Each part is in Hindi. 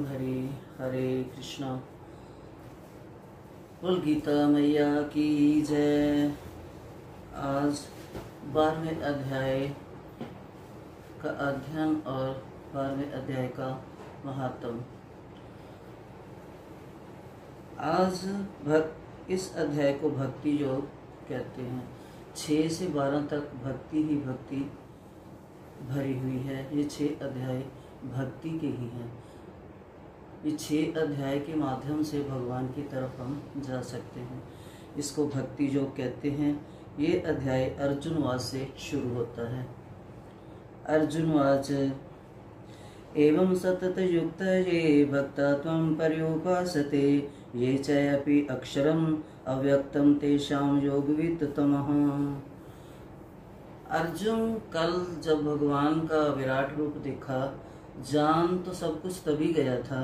हरे हरे कृष्णा। बोल गीता मैया की जय। आज 12वें अध्याय का अध्ययन और 12वें अध्याय का महात्म। आज इस अध्याय को भक्ति योग कहते हैं। 6 से 12 तक भक्ति ही भक्ति भरी हुई है। ये 6 अध्याय भक्ति के ही हैं। ये 6 अध्याय के माध्यम से भगवान की तरफ हम जा सकते हैं। इसको भक्ति योग कहते हैं। ये अध्याय अर्जुनवाद से शुरू होता है। अर्जुनवाच एवं सतत युक्त ये भक्ता त्वं पर्युपासते ये चयपि अक्षरम अव्यक्तम तेषां योगवित् तमः। अर्जुन कल जब भगवान का विराट रूप देखा, जान तो सब कुछ तभी गया था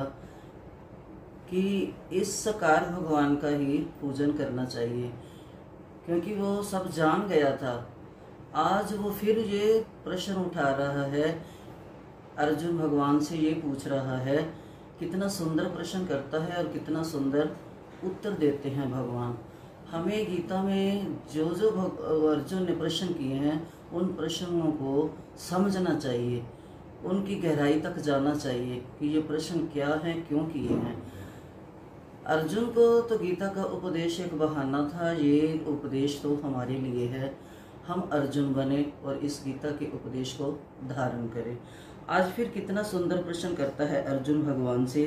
कि इस साकार भगवान का ही पूजन करना चाहिए, क्योंकि वो सब जान गया था। आज वो फिर ये प्रश्न उठा रहा है। अर्जुन भगवान से ये पूछ रहा है। कितना सुंदर प्रश्न करता है और कितना सुंदर उत्तर देते हैं भगवान। हमें गीता में जो जो अर्जुन ने प्रश्न किए हैं, उन प्रश्नों को समझना चाहिए, उनकी गहराई तक जाना चाहिए कि ये प्रश्न क्या हैं, क्यों किए हैं। अर्जुन को तो गीता का उपदेश एक बहाना था। ये उपदेश तो हमारे लिए है। हम अर्जुन बने और इस गीता के उपदेश को धारण करें। आज फिर कितना सुंदर प्रश्न करता है अर्जुन भगवान से।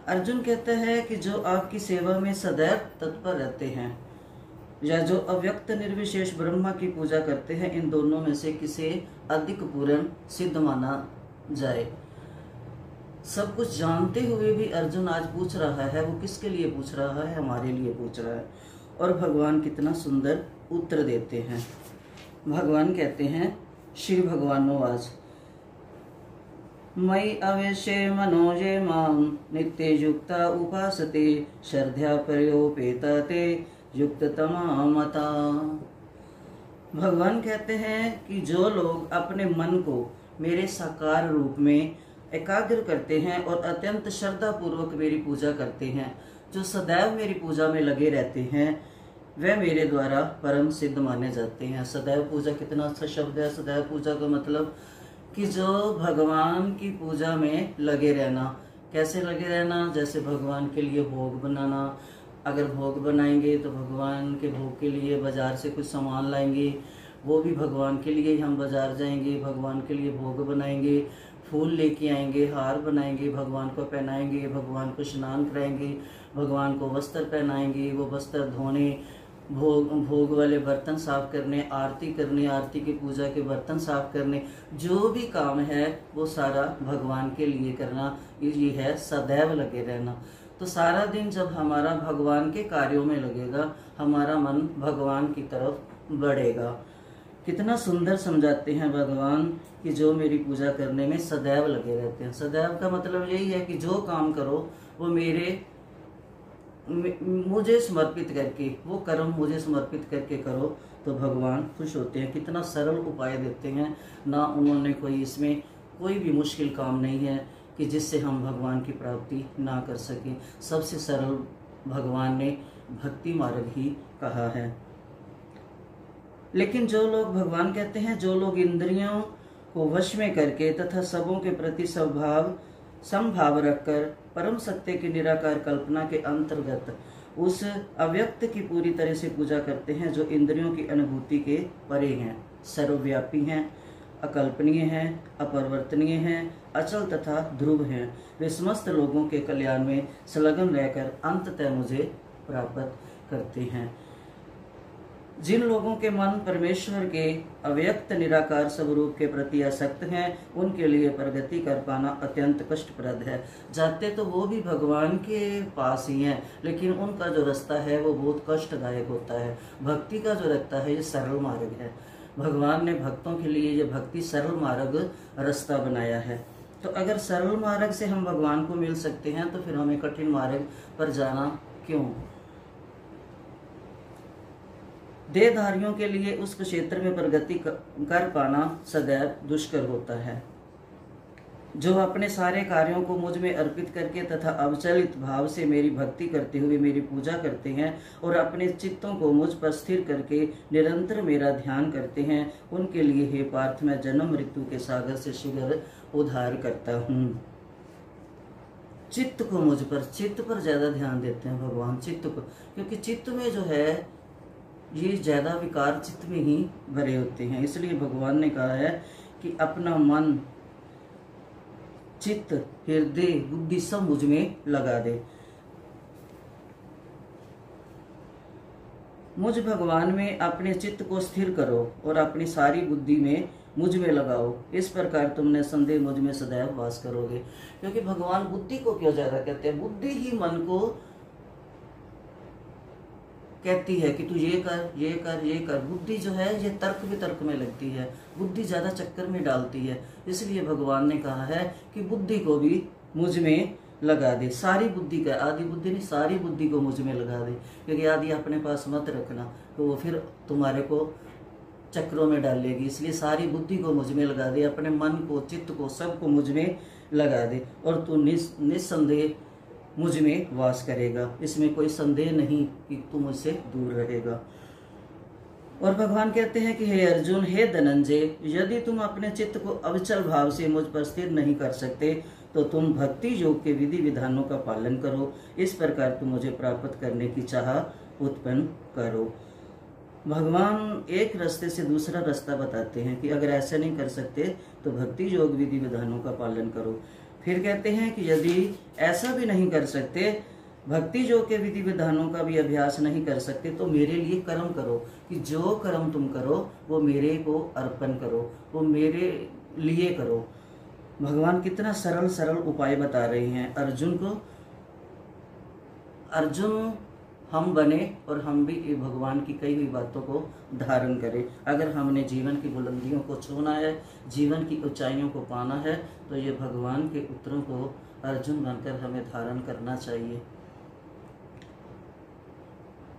अर्जुन कहता है कि जो आपकी सेवा में सदैव तत्पर रहते हैं या जो अव्यक्त निर्विशेष ब्रह्मा की पूजा करते हैं, इन दोनों में से किसे अधिक पूर्ण सिद्ध माना जाए। सब कुछ जानते हुए भी अर्जुन आज पूछ रहा है। वो किसके लिए पूछ रहा है? हमारे लिए पूछ रहा है। और भगवान कितना सुंदर उत्तर देते हैं। भगवान कहते हैं, श्री भगवानोवाच मयि अवश्य मनोजे मां नित्य युक्ता उपासते श्रद्धा प्रयोपेता ते युक्ततमा मता। भगवान कहते हैं कि जो लोग अपने मन को मेरे साकार रूप में एकाग्र करते हैं और अत्यंत श्रद्धा पूर्वक मेरी पूजा करते हैं, जो सदैव मेरी पूजा में लगे रहते हैं, वे मेरे द्वारा परम सिद्ध माने जाते हैं। सदैव पूजा कितना अच्छा शब्द है। सदैव पूजा का मतलब कि जो भगवान की पूजा में लगे रहना। कैसे लगे रहना? जैसे भगवान के लिए भोग बनाना। अगर भोग बनाएंगे तो भगवान के भोग के लिए बाजार से कुछ सामान लाएंगे, वो भी भगवान के लिए ही हम बाजार जाएंगे, भगवान के लिए भोग बनाएंगे, फूल लेके आएंगे, हार बनाएंगे, भगवान को पहनाएंगे, भगवान को स्नान कराएंगे, भगवान को वस्त्र पहनाएंगे, वो वस्त्र धोने, भोग वाले बर्तन साफ करने, आरती करने, आरती की पूजा के बर्तन साफ करने, जो भी काम है वो सारा भगवान के लिए करना। ये है सदैव लगे रहना। तो सारा दिन जब हमारा भगवान के कार्यों में लगेगा, हमारा मन भगवान की तरफ बढ़ेगा। कितना सुंदर समझाते हैं भगवान कि जो मेरी पूजा करने में सदैव लगे रहते हैं। सदैव का मतलब यही है कि जो काम करो वो मुझे समर्पित करके, वो कर्म मुझे समर्पित करके करो तो भगवान खुश होते हैं। कितना सरल उपाय देते हैं ना। उन्होंने इसमें कोई भी मुश्किल काम नहीं है कि जिससे हम भगवान की प्राप्ति ना कर सकें। सबसे सरल भगवान ने भक्ति मार्ग ही कहा है। लेकिन जो लोग, भगवान कहते हैं, जो लोग इंद्रियों को वश में करके तथा सबों के प्रति समभाव रखकर परम सत्य की निराकार कल्पना के अंतर्गत उस अव्यक्त की पूरी तरह से पूजा करते हैं, जो इंद्रियों की अनुभूति के परे हैं, सर्वव्यापी हैं, अकल्पनीय हैं, अपरिवर्तनीय हैं, अचल तथा ध्रुव हैं, वे समस्त लोगों के कल्याण में संलग्न रहकर अंततः मुझे प्राप्त करते हैं। जिन लोगों के मन परमेश्वर के अव्यक्त निराकार स्वरूप के प्रति आसक्त हैं, उनके लिए प्रगति कर पाना अत्यंत कष्टप्रद है। जाते तो वो भी भगवान के पास ही हैं, लेकिन उनका जो रास्ता है वो बहुत कष्टदायक होता है। भक्ति का जो रास्ता है ये सरल मार्ग है। भगवान ने भक्तों के लिए ये भक्ति सरल मार्ग रास्ता बनाया है। तो अगर सरल मार्ग से हम भगवान को मिल सकते हैं तो फिर हमें कठिन मार्ग पर जाना क्यों? देहधारियों के लिए उस क्षेत्र में प्रगति कर पाना सदैव दुष्कर होता है। जो अपने सारे कार्यों को मुझ में अर्पित करके तथा अविचलित भाव से मेरी भक्ति करते हुए मेरी पूजा करते हैं और अपने चित्तों को मुझ पर स्थिर करके निरंतर मेरा ध्यान करते हैं, उनके लिए हे पार्थ मैं जन्म मृत्यु के सागर से शीघ्र उद्धार करता हूँ। चित्त को मुझ पर, चित्त पर ज्यादा ध्यान देते हैं भगवान, चित्त को, क्योंकि चित्त में जो है ये ज्यादा विकार चित्त में ही भरे होते हैं। इसलिए भगवान ने कहा है कि अपना मन, चित्त, हृदय, बुद्धि सब मुझ में लगा दे। मुझ भगवान में अपने चित्त को स्थिर करो और अपनी सारी बुद्धि में मुझ में लगाओ, इस प्रकार तुमने संदेह मुझ में सदैव वास करोगे। क्योंकि भगवान बुद्धि को क्यों ज्यादा कहते हैं? बुद्धि ही मन को कहती है कि तू ये कर, ये कर, ये कर। बुद्धि जो है ये तर्क वितर्क में लगती है, बुद्धि ज्यादा चक्कर में डालती है। इसलिए भगवान ने कहा है कि बुद्धि को भी मुझ में लगा दे। सारी बुद्धि का, आदि बुद्धि नहीं, सारी बुद्धि को मुझ में लगा दे। क्योंकि आदि अपने पास मत रखना, तो वो फिर तुम्हारे को चक्रों में डालेगी। इसलिए सारी बुद्धि को मुझ में लगा दे, अपने मन को, चित्त को, सबको मुझ में लगा दे और तू निस्संदेह मुझ में वास करेगा। इसमें कोई संदेह नहीं कि तू मुझसे दूर रहेगा। और भगवान कहते हैं कि हे अर्जुन, हे धनंजय, यदि तुम अपने चित्त को अविचल भाव से मुझ पर स्थिर नहीं कर सकते तो तुम भक्ति योग के विधि विधानों का पालन करो। इस प्रकार तुम मुझे प्राप्त करने की चाह उत्पन्न करो। भगवान एक रास्ते से दूसरा रास्ता बताते हैं कि अगर ऐसा नहीं कर सकते तो भक्ति योग विधि विधानों का पालन करो। फिर कहते हैं कि यदि ऐसा भी नहीं कर सकते, भक्ति योग के विधि विधानों का भी अभ्यास नहीं कर सकते, तो मेरे लिए कर्म करो, कि जो कर्म तुम करो वो मेरे को अर्पण करो, वो मेरे लिए करो। भगवान कितना सरल सरल उपाय बता रहे हैं अर्जुन को। अर्जुन हम बने और हम भी ये भगवान की कई हुई बातों को धारण करें। अगर हमने जीवन की बुलंदियों को छूना है, जीवन की ऊंचाइयों को पाना है, तो ये भगवान के उत्तरों को अर्जुन बनकर हमें धारण करना चाहिए।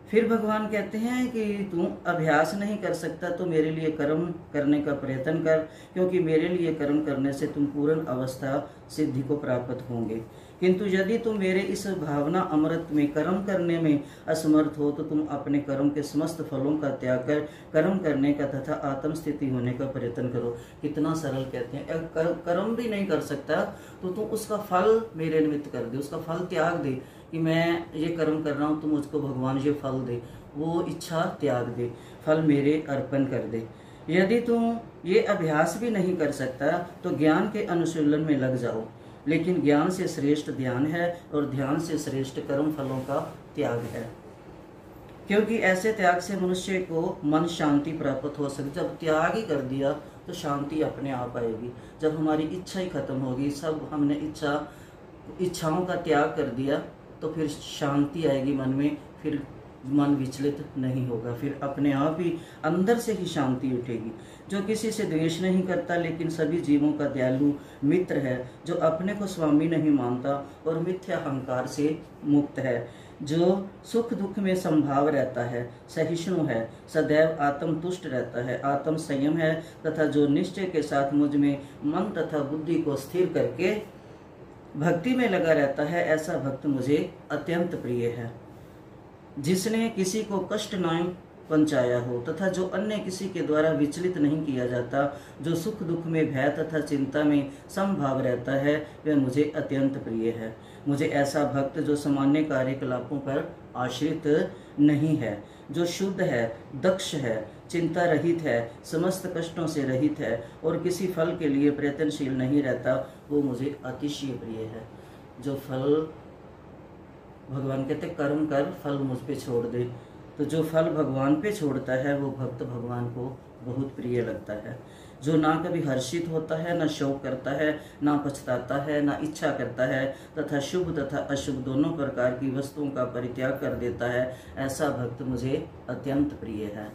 फिर भगवान कहते हैं कि तू अभ्यास नहीं कर सकता तो मेरे लिए कर्म करने का प्रयत्न कर, क्योंकि मेरे लिए कर्म करने से तुम पूर्ण अवस्था सिद्धि को प्राप्त होंगे। किंतु यदि तुम मेरे इस भावना अमृत में कर्म करने में असमर्थ हो तो तुम अपने कर्म के समस्त फलों का त्याग कर कर्म करने का तथा आत्म स्थिति होने का प्रयत्न करो। कितना सरल कहते हैं। अगर कर्म भी नहीं कर सकता तो तुम उसका फल मेरे निमित्त कर दे, उसका फल त्याग दे कि मैं ये कर्म कर रहा हूँ तो मुझको भगवान ये फल दे, वो इच्छा त्याग दे, फल मेरे अर्पण कर दे। यदि तुम ये अभ्यास भी नहीं कर सकता तो ज्ञान के अनुशीलन में लग जाओ, लेकिन ज्ञान से श्रेष्ठ ध्यान है और ध्यान से श्रेष्ठ कर्म फलों का त्याग है। क्योंकि ऐसे त्याग से मनुष्य को मन शांति प्राप्त हो सकती। जब त्याग ही कर दिया तो शांति अपने आप आएगी। जब हमारी इच्छा ही खत्म होगी, सब हमने इच्छाओं का त्याग कर दिया तो फिर शांति आएगी मन में, फिर मन विचलित नहीं होगा, फिर अपने आप ही अंदर से ही शांति उठेगी। जो किसी से द्वेष नहीं करता लेकिन सभी जीवों का दयालु मित्र है, जो अपने को स्वामी नहीं मानता और मिथ्या अहंकार से मुक्त है, जो सुख दुख में संभाव रहता है, सहिष्णु है, सदैव आत्मतुष्ट रहता है, आत्म संयम है, तथा जो निश्चय के साथ मुझ में मन तथा बुद्धि को स्थिर करके भक्ति में लगा रहता है, ऐसा भक्त मुझे अत्यंत प्रिय है। जिसने किसी को कष्ट न पहुंचाया हो तथा जो अन्य किसी के द्वारा विचलित नहीं किया जाता, जो सुख दुख में भय तथा चिंता में समभाव रहता है, वह मुझे अत्यंत प्रिय है। मुझे ऐसा भक्त जो सामान्य कार्यकलापों पर आश्रित नहीं है, जो शुद्ध है, दक्ष है, चिंता रहित है, समस्त कष्टों से रहित है और किसी फल के लिए प्रयत्नशील नहीं रहता, वो मुझे अतिशय प्रिय है। जो फल भगवान कहते कर्म कर, फल मुझ पे छोड़ दे, तो जो फल भगवान पे छोड़ता है वो भक्त भगवान को बहुत प्रिय लगता है। जो ना कभी हर्षित होता है, ना शोक करता है, ना पछताता है, ना इच्छा करता है, तथा शुभ तथा अशुभ दोनों प्रकार की वस्तुओं का परित्याग कर देता है, ऐसा भक्त मुझे अत्यंत प्रिय है।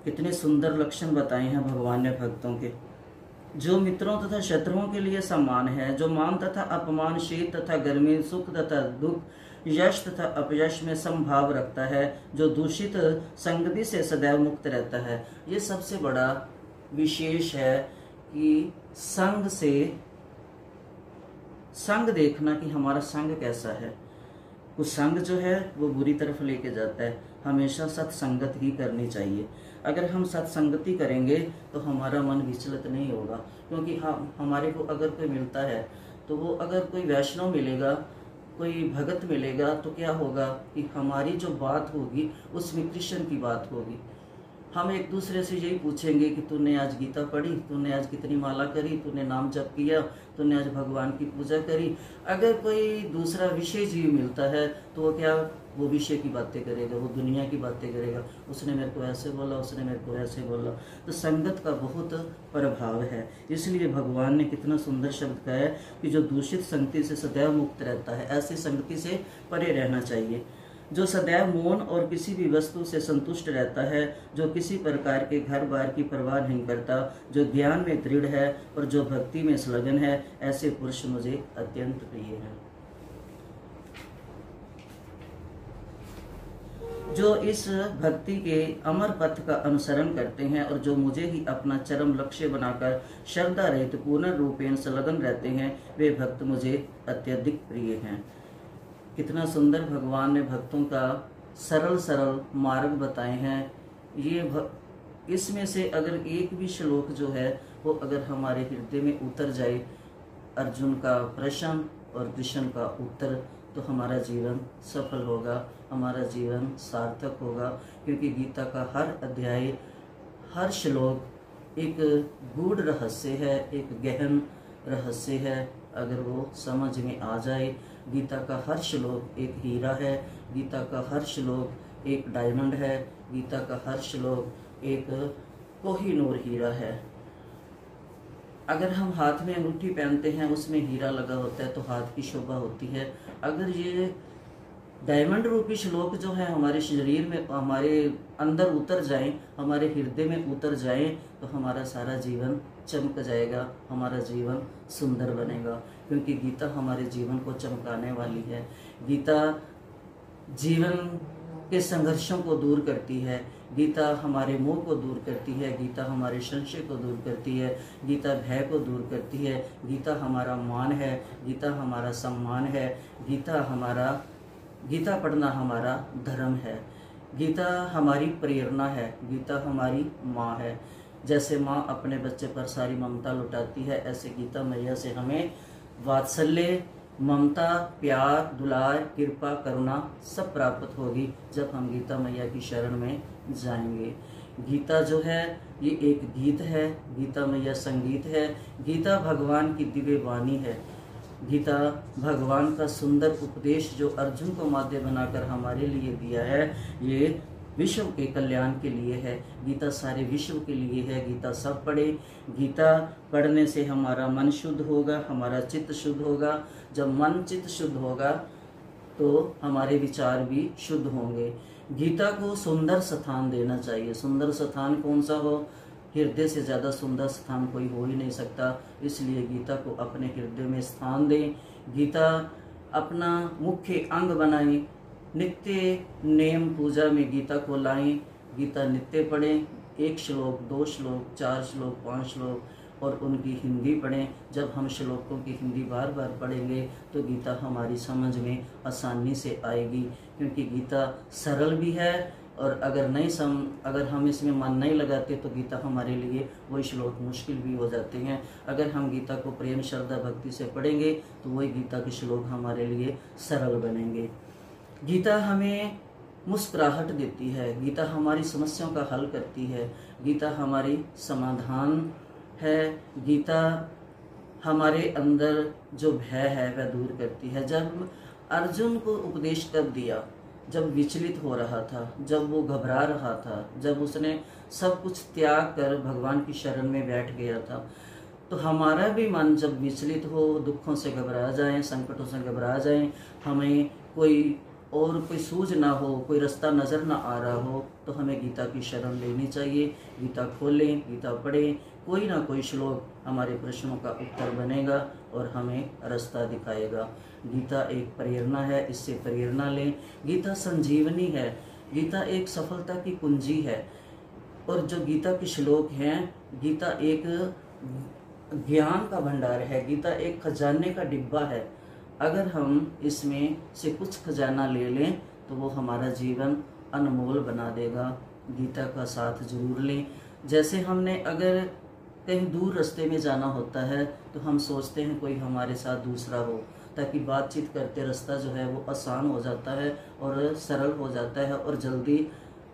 कितने सुंदर लक्षण बताए हैं भगवान ने भक्तों के। जो मित्रों तथा शत्रुओं के लिए समान है, जो मान तथा अपमान, शीत तथा गर्मी, सुख तथा दुख, यश तथा अपयश में समभाव रखता है, जो दूषित संगति से सदैव मुक्त रहता है। ये सबसे बड़ा विशेष है कि संग से संग देखना कि हमारा संग कैसा है। कुछ संग जो है वो बुरी तरफ लेके जाता है। हमेशा सत्संगत ही करनी चाहिए। अगर हम सत्संगति करेंगे तो हमारा मन विचलित नहीं होगा, क्योंकि हमारे को अगर कोई मिलता है तो वो, अगर कोई वैष्णव मिलेगा, कोई भगत मिलेगा, तो क्या होगा कि हमारी जो बात होगी उसमें कृष्ण की बात होगी। हम एक दूसरे से यही पूछेंगे कि तूने आज गीता पढ़ी, तूने आज कितनी माला करी, तूने नाम जप किया, तूने आज भगवान की पूजा करी। अगर कोई दूसरा विषय जीव मिलता है तो वो क्या, वो विषय की बातें करेगा, वो दुनिया की बातें करेगा। उसने मेरे को ऐसे बोला, उसने मेरे को ऐसे बोला। तो संगत का बहुत प्रभाव है। इसलिए भगवान ने कितना सुंदर शब्द कहा है कि जो दूषित संगति से सदैव मुक्त रहता है, ऐसी संगति से परे रहना चाहिए। जो सदैव मौन और किसी भी वस्तु से संतुष्ट रहता है, जो किसी प्रकार के घर बार की परवाह नहीं करता, जो ज्ञान में दृढ़ है और जो भक्ति में संलग्न है, ऐसे पुरुष मुझे अत्यंत प्रिय हैं। जो इस भक्ति के अमर पथ का अनुसरण करते हैं और जो मुझे ही अपना चरम लक्ष्य बनाकर श्रद्धा रहित पूर्ण रूपेण संलग्न रहते हैं, वे भक्त मुझे अत्यधिक प्रिय हैं। कितना सुंदर भगवान ने भक्तों का सरल सरल मार्ग बताए हैं। इसमें से अगर एक भी श्लोक जो है वो अगर हमारे हृदय में उतर जाए, अर्जुन का प्रश्न और कृष्ण का उत्तर, तो हमारा जीवन सफल होगा, हमारा जीवन सार्थक होगा। क्योंकि गीता का हर अध्याय, हर श्लोक एक गूढ़ रहस्य है, एक गहन रहस्य है। अगर वो समझ में आ जाए, गीता का हर श्लोक एक हीरा है, गीता का हर श्लोक एक डायमंड है, गीता का हर श्लोक एक कोहिनूर हीरा है। अगर हम हाथ में अंगूठी पहनते हैं, उसमें हीरा लगा होता है तो हाथ की शोभा होती है। अगर ये डायमंड रूपी श्लोक जो है हमारे शरीर में, हमारे अंदर उतर जाएं, हमारे हृदय में उतर जाएं, तो हमारा सारा जीवन चमक जाएगा, हमारा जीवन सुंदर बनेगा। क्योंकि गीता हमारे जीवन को चमकाने वाली है। गीता जीवन के संघर्षों को दूर करती है, गीता हमारे मोह को दूर करती है, गीता हमारे संशय को दूर करती है, गीता भय को दूर करती है, गीता हमारा मान है, गीता हमारा सम्मान है, गीता पढ़ना हमारा धर्म है, गीता हमारी प्रेरणा है, गीता हमारी माँ है। जैसे माँ अपने बच्चे पर सारी ममता लुटाती है, ऐसे गीता मैया से हमें वात्सल्य, ममता, प्यार, दुलार, कृपा, करुणा सब प्राप्त होगी जब हम गीता मैया की शरण में जाएंगे। गीता जो है ये एक गीत है, गीता मैया संगीत है, गीता भगवान की दिव्य वाणी है, गीता भगवान का सुंदर उपदेश जो अर्जुन को माध्य बनाकर हमारे लिए दिया है, ये विश्व के कल्याण के लिए है। गीता सारे विश्व के लिए है। गीता सब पढ़े। गीता पढ़ने से हमारा मन शुद्ध होगा, हमारा चित्त शुद्ध होगा। जब मन चित्त शुद्ध होगा तो हमारे विचार भी शुद्ध होंगे। गीता को सुंदर स्थान देना चाहिए। सुंदर स्थान कौन सा हो? हृदय से ज़्यादा सुंदर स्थान कोई हो ही नहीं सकता। इसलिए गीता को अपने हृदय में स्थान दें। गीता अपना मुख्य अंग बनाएं। नित्य नेम पूजा में गीता को लाएं। गीता नित्य पढ़ें। 1 श्लोक, 2 श्लोक, 4 श्लोक, 5 श्लोक और उनकी हिंदी पढ़ें। जब हम श्लोकों की हिंदी बार बार पढ़ेंगे तो गीता हमारी समझ में आसानी से आएगी, क्योंकि गीता सरल भी है और अगर हम इसमें मन नहीं लगाते तो गीता हमारे लिए वही श्लोक मुश्किल भी हो जाते हैं। अगर हम गीता को प्रेम, श्रद्धा, भक्ति से पढ़ेंगे तो वही गीता के श्लोक हमारे लिए सरल बनेंगे। गीता हमें मुस्कुराहट देती है। गीता हमारी समस्याओं का हल करती है। गीता हमारी समाधान है। गीता हमारे अंदर जो भय है वह दूर करती है। जब अर्जुन को उपदेश कब दिया? जब विचलित हो रहा था, जब वो घबरा रहा था, जब उसने सब कुछ त्याग कर भगवान की शरण में बैठ गया था। तो हमारा भी मन जब विचलित हो, दुखों से घबरा जाए, संकटों से घबरा जाए, हमें कोई सूझ ना हो, कोई रास्ता नज़र ना आ रहा हो, तो हमें गीता की शरण लेनी चाहिए। गीता खोलें, गीता पढ़ें। कोई ना कोई श्लोक हमारे प्रश्नों का उत्तर बनेगा और हमें रास्ता दिखाएगा। गीता एक प्रेरणा है, इससे प्रेरणा लें। गीता संजीवनी है। गीता एक सफलता की कुंजी है। और जो गीता के श्लोक हैं, गीता एक ज्ञान का भंडार है। गीता एक खजाने का डिब्बा है। अगर हम इसमें से कुछ खजाना ले लें तो वो हमारा जीवन अनमोल बना देगा। गीता का साथ जरूर लें। जैसे हमने अगर कहीं दूर रास्ते में जाना होता है तो हम सोचते हैं कोई हमारे साथ दूसरा हो, ताकि बातचीत करते रास्ता जो है वो आसान हो जाता है और सरल हो जाता है और जल्दी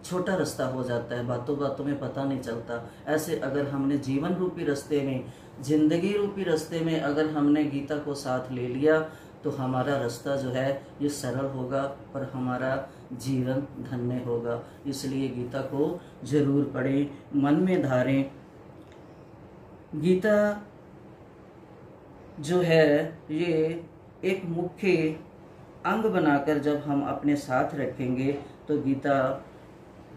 छोटा रास्ता हो जाता है, बातों बातों में पता नहीं चलता। ऐसे अगर हमने जीवन रूपी रास्ते में, जिंदगी रूपी रास्ते में अगर हमने गीता को साथ ले लिया तो हमारा रास्ता जो है ये सरल होगा और हमारा जीवन धन्य होगा। इसलिए गीता को जरूर पढ़ें, मन में धारें। गीता जो है ये एक मुख्य अंग बनाकर जब हम अपने साथ रखेंगे तो गीता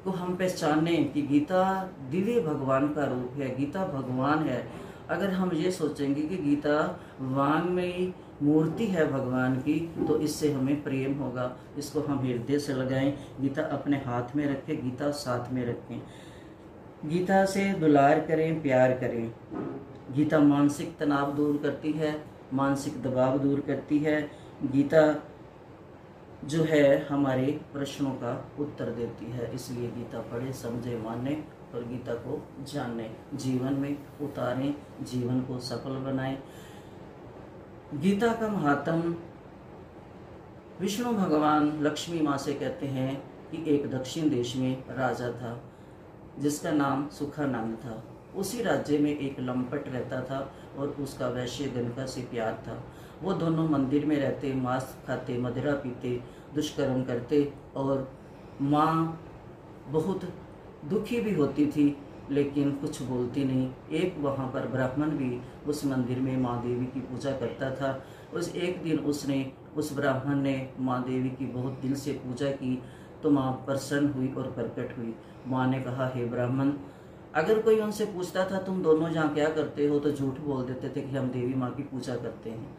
को हम पहचाने कि गीता दिव्य भगवान का रूप है, गीता भगवान है। अगर हम ये सोचेंगे कि गीता वांगमयी मूर्ति है भगवान की, तो इससे हमें प्रेम होगा। इसको हम हृदय से लगाएं, गीता अपने हाथ में रखें, गीता साथ में रखें। गीता से दुलार करें, प्यार करें। गीता मानसिक तनाव दूर करती है, मानसिक दबाव दूर करती है। गीता जो है हमारे प्रश्नों का उत्तर देती है। इसलिए गीता पढ़े, समझे, माने और गीता को जाने, जीवन में उतारें, जीवन को सफल बनाएं। गीता का महात्म विष्णु भगवान लक्ष्मी माँ से कहते हैं कि एक दक्षिण देश में राजा था जिसका नाम सुखानंद था। उसी राज्य में एक लंपट रहता था और उसका वैश्य गणका से प्यार था। वो दोनों मंदिर में रहते, मांस खाते, मदिरा पीते, दुष्कर्म करते और माँ बहुत दुखी भी होती थी लेकिन कुछ बोलती नहीं। एक वहाँ पर ब्राह्मण भी उस मंदिर में माँ देवी की पूजा करता था। उस एक दिन उस ब्राह्मण ने माँ देवी की बहुत दिल से पूजा की तो माँ प्रसन्न हुई और प्रकट हुई। माँ ने कहा, हे ब्राह्मण, अगर कोई उनसे पूछता था तुम दोनों यहाँ क्या करते हो तो झूठ बोल देते थे कि हम देवी माँ की पूजा करते हैं।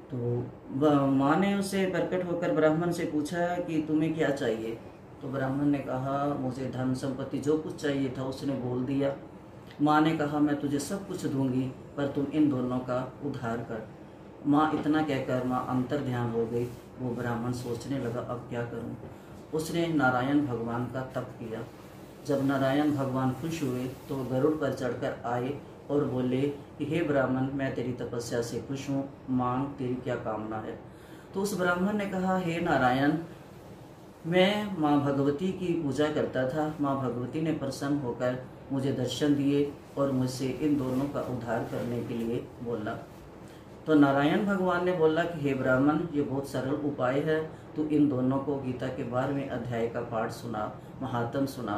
तो माँ ने उससे प्रकट होकर ब्राह्मण से पूछा कि तुम्हें क्या चाहिए। तो ब्राह्मण ने कहा, मुझे धन संपत्ति जो कुछ चाहिए था उसने बोल दिया। माँ ने कहा, मैं तुझे सब कुछ दूंगी पर तुम इन दोनों का उद्धार कर। माँ इतना कहकर माँ अंतर ध्यान हो गई। वो ब्राह्मण सोचने लगा, अब क्या करूं। उसने नारायण भगवान का तप किया। जब नारायण भगवान खुश हुए तो गरुड़ पर चढ़कर आए और बोले कि हे ब्राह्मण, मैं तेरी तपस्या से खुश हूँ, मांग, तेरी क्या कामना है। तो उस ब्राह्मण ने कहा, हे नारायण, मैं माँ भगवती की पूजा करता था। माँ भगवती ने प्रसन्न होकर मुझे दर्शन दिए और मुझसे इन दोनों का उद्धार करने के लिए बोला। तो नारायण भगवान ने बोला कि हे ब्राह्मण, ये बहुत सरल उपाय है, तू इन दोनों को गीता के 12वें अध्याय का पाठ सुना, महात्म सुना।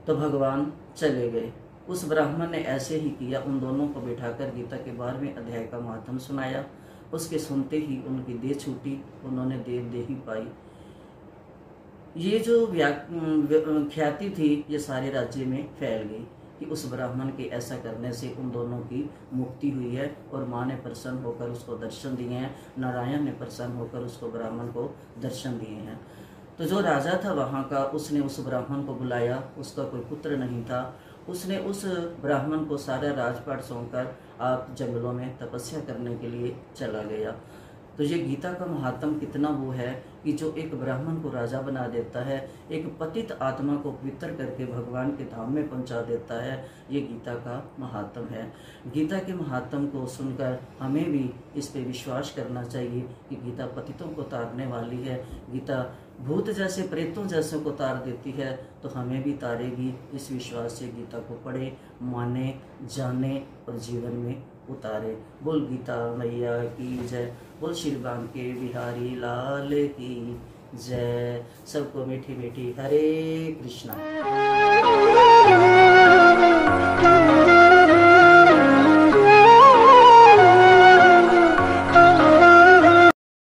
तो भगवान चले गए। उस ब्राह्मण ने ऐसे ही किया, उन दोनों को बिठाकर गीता के 12वें अध्याय का महात्म सुनाया। उसके सुनते ही उनकी देह छूटी, उन्होंने देवदेही पाई। ये जो ख्याति थी ये सारे राज्य में फैल गई कि उस ब्राह्मण के ऐसा करने से उन दोनों की मुक्ति हुई है और माँ ने प्रसन्न होकर उसको दर्शन दिए हैं, नारायण ने प्रसन्न होकर उसको ब्राह्मण को दर्शन दिए हैं। तो जो राजा था वहाँ का, उसने उस ब्राह्मण को बुलाया। उसका कोई पुत्र नहीं था। उसने उस ब्राह्मण को सारा राजपाट सौंपकर आप जंगलों में तपस्या करने के लिए चला गया। तो ये गीता का महात्म कितना वो है कि जो एक ब्राह्मण को राजा बना देता है, एक पतित आत्मा को पवित्र करके भगवान के धाम में पहुंचा देता है। ये गीता का महात्म है। गीता के महात्म को सुनकर हमें भी इस पे विश्वास करना चाहिए कि गीता पतितों को तारने वाली है। गीता भूत जैसे, प्रेतों जैसे को तार देती है, तो हमें भी तारेगी। इस विश्वास से गीता को पढ़े, माने, जाने और जीवन में उतारे। बोल गीता मैया की जय, बोल श्री बांके बिहारी लाल की जय। सबको मीठी मीठी हरे कृष्णा।